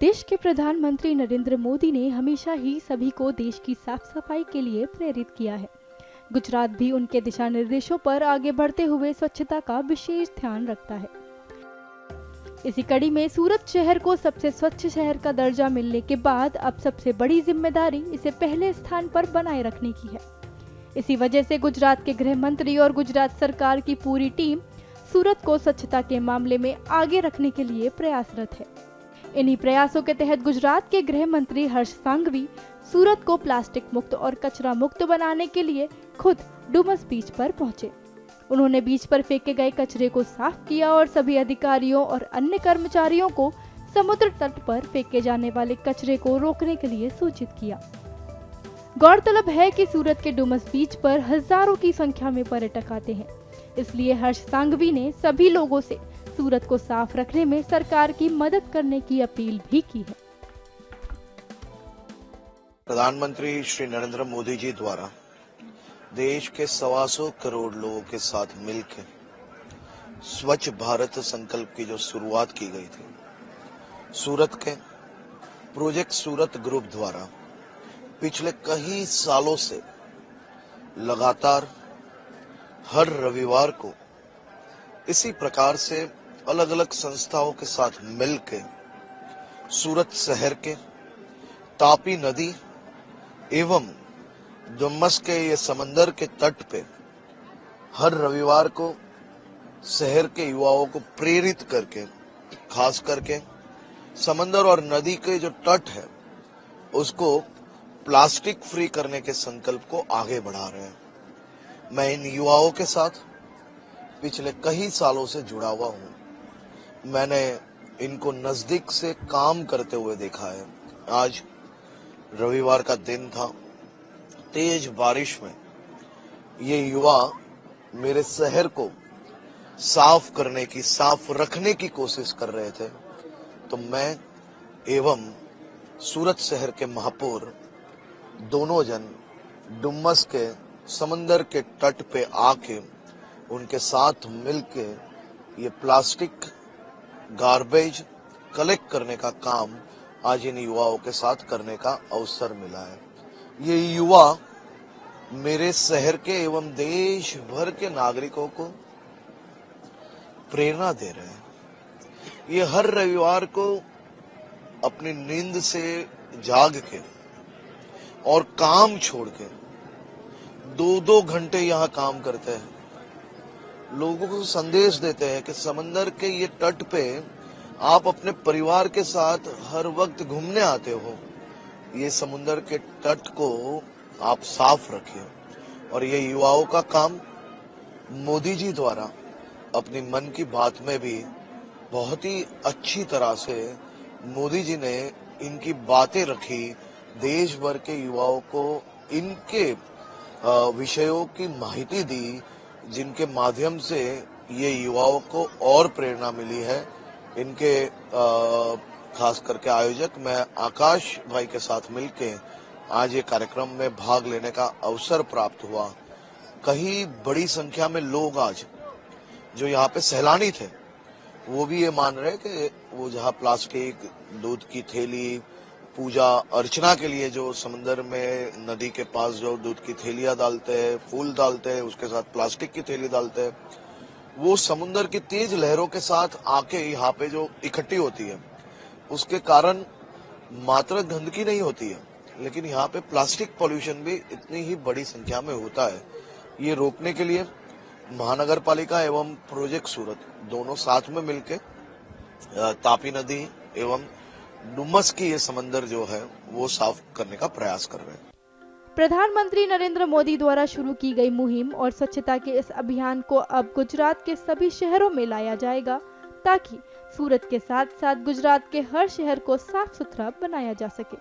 देश के प्रधानमंत्री नरेंद्र मोदी ने हमेशा ही सभी को देश की साफ सफाई के लिए प्रेरित किया है। गुजरात भी उनके दिशा निर्देशों पर आगे बढ़ते हुए स्वच्छता का विशेष ध्यान रखता है। इसी कड़ी में सूरत शहर को सबसे स्वच्छ शहर का दर्जा मिलने के बाद अब सबसे बड़ी जिम्मेदारी इसे पहले स्थान पर बनाए रखने की है। इसी वजह से गुजरात के गृह मंत्री और गुजरात सरकार की पूरी टीम सूरत को स्वच्छता के मामले में आगे रखने के लिए प्रयासरत है। इन्हीं प्रयासों के तहत गुजरात के गृह मंत्री हर्ष सांघवी सूरत को प्लास्टिक मुक्त और कचरा मुक्त बनाने के लिए खुद डुमस बीच पर पहुंचे। उन्होंने बीच पर फेंके गए कचरे को साफ किया और सभी अधिकारियों और अन्य कर्मचारियों को समुद्र तट पर फेंके जाने वाले कचरे को रोकने के लिए सूचित किया। गौरतलब है कि सूरत के डुमस बीच पर हजारों की संख्या में पर्यटक आते हैं, इसलिए हर्ष सांघवी ने सभी लोगों से सूरत को साफ रखने में सरकार की मदद करने की अपील भी की है। प्रधानमंत्री श्री नरेंद्र मोदी जी द्वारा देश के 125 करोड़ लोगों के साथ मिलकर स्वच्छ भारत संकल्प की जो शुरुआत की गई थी, सूरत के प्रोजेक्ट सूरत ग्रुप द्वारा पिछले कई सालों से लगातार हर रविवार को इसी प्रकार से अलग अलग संस्थाओं के साथ मिलकर सूरत शहर के तापी नदी एवं डुमस के ये समंदर के तट पे हर रविवार को शहर के युवाओं को प्रेरित करके, खास करके समंदर और नदी के जो तट है उसको प्लास्टिक फ्री करने के संकल्प को आगे बढ़ा रहे हैं। मैं इन युवाओं के साथ पिछले कई सालों से जुड़ा हुआ हूं। मैंने इनको नजदीक से काम करते हुए देखा है। आज रविवार का दिन था, तेज बारिश में ये युवा मेरे शहर को साफ करने की, साफ रखने की कोशिश कर रहे थे, तो मैं एवं सूरत शहर के महापौर दोनों जन डुमस के समंदर के तट पे आके उनके साथ मिलके ये प्लास्टिक गार्बेज कलेक्ट करने का काम आज इन युवाओं के साथ करने का अवसर मिला है। ये युवा मेरे शहर के एवं देश भर के नागरिकों को प्रेरणा दे रहे हैं। ये हर रविवार को अपनी नींद से जाग के और काम छोड़ के 2-2 घंटे यहाँ काम करते हैं। लोगों को संदेश देते हैं कि समंदर के ये तट पे आप अपने परिवार के साथ हर वक्त घूमने आते हो, ये समुंदर के तट को आप साफ रखिए। और ये युवाओं का काम मोदी जी द्वारा अपनी मन की बात में भी बहुत ही अच्छी तरह से मोदी जी ने इनकी बातें रखी, देश भर के युवाओं को इनके विषयों की माहिती दी, जिनके माध्यम से ये युवाओं को और प्रेरणा मिली है। इनके खास करके आयोजक मैं आकाश भाई के साथ मिलके आज ये कार्यक्रम में भाग लेने का अवसर प्राप्त हुआ। कहीं बड़ी संख्या में लोग आज जो यहाँ पे सैलानी थे वो भी ये मान रहे कि वो जहाँ प्लास्टिक, दूध की थैली, पूजा अर्चना के लिए जो समंदर में नदी के पास जो दूध की थैलियां डालते हैं, फूल डालते हैं, उसके साथ प्लास्टिक की थैली डालते हैं, वो समुद्र की तेज लहरों के साथ आके यहाँ पे जो इकट्ठी होती है उसके कारण मात्र गंदगी नहीं होती है, लेकिन यहाँ पे प्लास्टिक पॉल्यूशन भी इतनी ही बड़ी संख्या में होता है। ये रोकने के लिए महानगर पालिका एवं प्रोजेक्ट सूरत दोनों साथ में मिलके तापी नदी एवं डुमस की ये समंदर जो है वो साफ करने का प्रयास कर रहे हैं। प्रधानमंत्री नरेंद्र मोदी द्वारा शुरू की गई मुहिम और स्वच्छता के इस अभियान को अब गुजरात के सभी शहरों में लाया जाएगा, ताकि सूरत के साथ साथ गुजरात के हर शहर को साफ सुथरा बनाया जा सके।